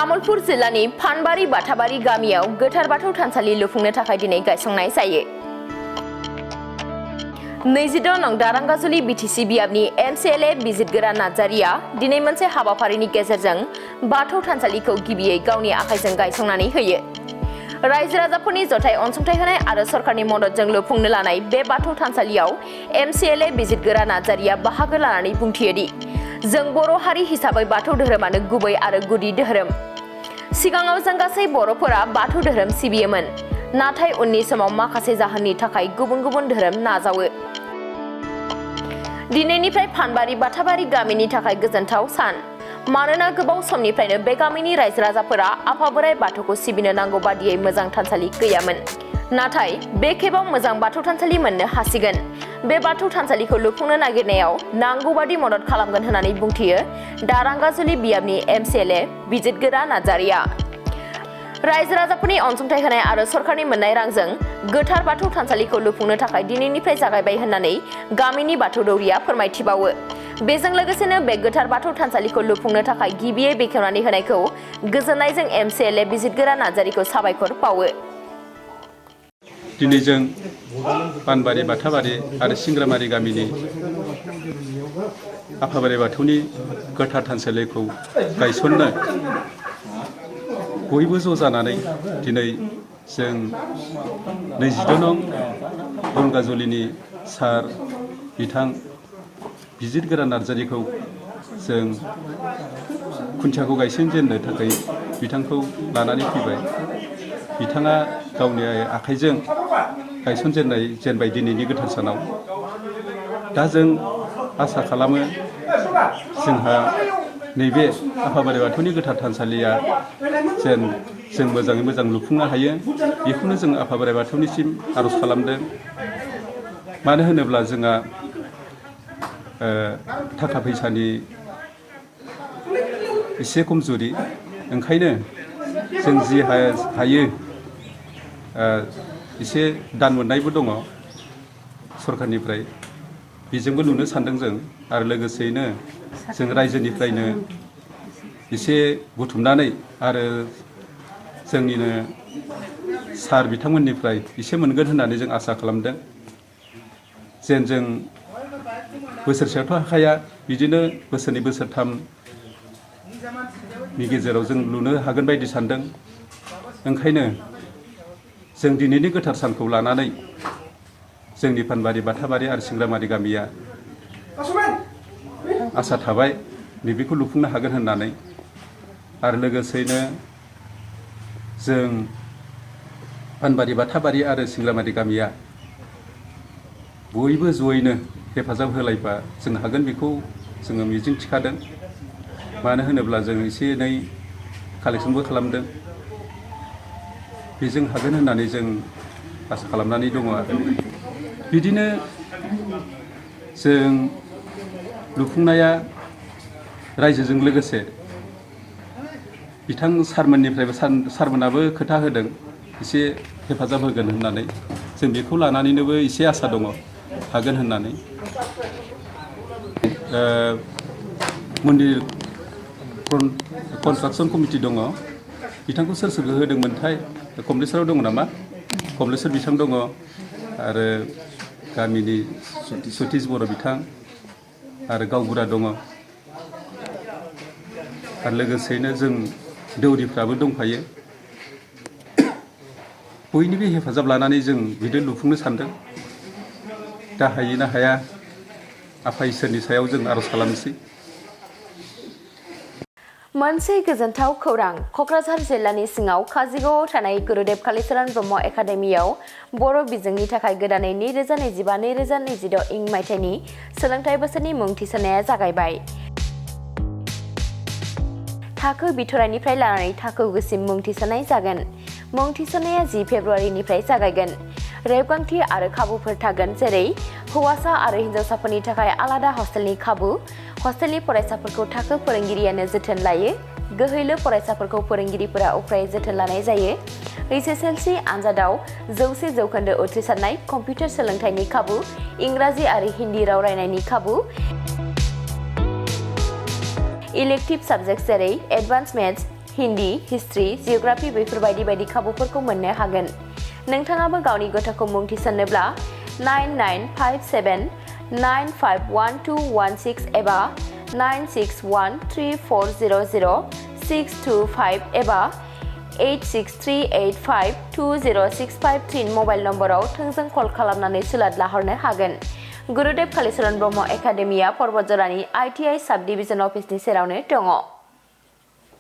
तामुलपुर जिल्लानि फानबारि बाथाबारि गामियाव गोथार बाथौ थानसालि लुफुंनो थाखाय दिनै गायसंनाय जायो। 26 नं दारांगाजुलि बिटिसि बियाबनि MCLA बिजितगोरा नार्जारिया दिनै मोनसे हाबाफारिनि गेजेरजों बाथौ थानसालिखौ गिबियै गावनि आखाइजों गायसंनानै होयो। रायजो राजाफोरनि जथाय अनसुंथाइ होनाय आरो सरकारनि मददजों लुफुंनो लानाय बे बाथौ थानसालियाव MCLA बिजितगोरा नार्जारिया बाहागो लानानै बुंथियो दि जों बर' हारि हिसाबै बाथौ धोरोमानो गुबै आरो गुदि धोरोम। सिगाङाव जों गासै बर'फोरा बाथौ धोरोम सिबियोमोन, नाथाय उननि समाव माखासे जाहोननि थाखाय गुबुन गुबुन धोरोम नाजावो। दिनैनिफ्राय फानबारि बाथाबारि गामिनि थाखाय गोजोनथाव सान, मानोना गोबाव समनिफ्रायनो बे गामिनि रायजो राजाफोरा आफा बोराइ बाथौखौ सिबिनो नांगौ बादियै मोजां थानसालि गैयामोन। नाथाय बे खेबाव मोजां बाथौ थानसालि मोननो हासिगोन। बे बाथौ थानसालिखौ लुफुंनो नागिरनायाव नांगौ बादि मदद खालामगोन होननानै बुंथियो दारांगाजुलि बियाबनि MCLA बिजितगोरा नार्जारिया। रायजो राजाफोरनि अनसुंथाइ होनाय आरो सरकारनि मोननाय रांजों गोथार बाथौ थानसालिखौ लुफुंनो थाखाय दिनैनिफ्राय जागायबाय होननानै गामिनि बाथौ दौरिया फोरमायथिबावो। बेजों लोगोसेनो बे गोथार बाथौ थानसालिखौ लुफुंनो थाखाय गिबियै बेखेवनानै होनायखौ गोजोननायजों MCLA बिजितगोरा नार्जारिखौ साबायखर बावो। दिनै जों पानबारि बाथाबारि आरो सिंग्रामारि गामिनि आफा बोराइ बाथौनि गोथार थानसालिखौ गायसननो बयबो ज' जानानै दिनै जों 26 नं दारांगाजुलिनि सार बिथां बिजितगोरा नार्जारिखौ जों खुन्थियाखौ गायसनजेननो थाखाय बिथांखौ लानानै फैबाय। बिथाङा गावनि आखाइजों गायसनजेनबाय दिनैनि गोथार सानाव। दा जों आसा खालामो जोंहा नैबे आफा बोराइ बाथौनि गोथार थानसालिया जेन जों मोजाङै मोजां लुफुंनो हायो, बेखौनो जों आफा बोराइ बाथौनिसिम आर'ज खालामदों। मानो होनोब्ला जोंहा थाखा फैसानि एसे खमजुरि, ओंखायनो जों जि हायो एसे दान मोननायबो दङ सरकारनिफ्राय, बेजोंबो लुनो सानदों जों। आरो लोगोसेयैनो जों रायजोनिफ्रायनो एसे बुथुमनानै आरो जोंनिनो सार बिथांमोननिफ्राय एसे मोनगोन होननानै जों आसा खालामदों। जेन जों बोसोरसेयावथ' हाखाया, बिदिनो बोसोरनै बोसोरथामनि गेजेराव जों लुनो हागोन बायदि सानदों। ओंखायनो जों दिनैनि गोथार सानखौ लानानै जोंनि फानबारि बाथाबारि आरो सिंग्रामारि गामिया आसा थाबाय नैबेखौ लुफुंनो हागोन होननानै। आरो लोगोसेयैनो जों फानबारि बाथाबारि आरो सिंग्रामारि गामिया बयबो जयैनो हेफाजाब होलायबा जों हागोन, बेखौ जोङो मिजिं थिखादों। मानो होनोब्ला जों एसे एनै कालेक्सनबो खालामदों, बेजों हागोन होननानै जों आसा खालामनानै दङ। आरो बिदिनो जों लुफुंनाया रायजोजों लोगोसे बिथां सारमोननिफ्रायबो सारमोनाबो खोथा होदों एसे हेफाजाब होगोन होननानै। जों बेखौ लानानैनोबो एसे आसा दङ हागोन होननानै। मन्दिर कनस्ट्राक्सन कमिटि दङ, बिथांखौ सोर सोरखौ होदोंमोनथाय? कमलेश्वराव दङ नामा? कमलेश्वर बिथां दङ, आरो गामिनि सतीश बर' बिथां आरो गावबुरा दङ। आरो लोगोसेयैनो जों दौरिफ्राबो दंफायो। बयनिबो हेफाजाब लानानै जों बिदि लुफुंनो सानदों। दा हायो ना हाया आफा इसोरनि सायाव जों आर'ज खालामनोसै। मोनसे गोजोनथाव खौरां। क'क्राझार जिल्लानि सिङाव काजिगावआव थानाय गुरुदेव कालिचरण ब्रह्म एकाडेमियाव बर' बिजोंनि थाखाय गोदानै 2025-2026 इं मायथाइनि सोलोंथाइ बोसोरनि मुं थिसननाया जागायबाय। थाखो बिथराइनिफ्राय लानानै थाखो गुसिम मुं थिसननाय जागोन। मुं थिसननाया 10 फेब्रुवारिनिफ्राय जागायगोन। रेबगान्थि आरो खाबुफोर थागोन, जेरै हौवासा आरो हिन्जावसाफोरनि थाखाय आलादा हस्टेलनि खाबु, हस्टेलनि फरायसाफोरखौ थाखो फोरोंगिरियानो जोथोन लायो, गोहैलो फरायसाफोरखौ फोरोंगिरिफोरा उफ्रायै जोथोन लानाय जायो, HSLC आनजादाव 100% उथ्रिसारनाय, कम्पिउटार सोलोंथाइनि खाबु, इंराजि आरो हिन्दी राव रायनायनि खाबु, इलेक्टिभ साबजेक्ट जेरै advance maths, Hindi, history, geography बेफोरबायदि बायदि खाबुफोरखौ मोननो हागोन। नोंथाङाबो गावनि गथ'खौ मुं थिसननोब्ला 9957951216 एबा 9613400625 एबा 8638520653 मबाइल नम्बराव थोंजों कल खालामनानै सुलाद लाहरनो हागोन। गुरुदेव कालीचरण ब्रह्म एकाडेमिया पर्बतजरानि ITI साब डिभिजन अफिसनि सेरावनो दङ।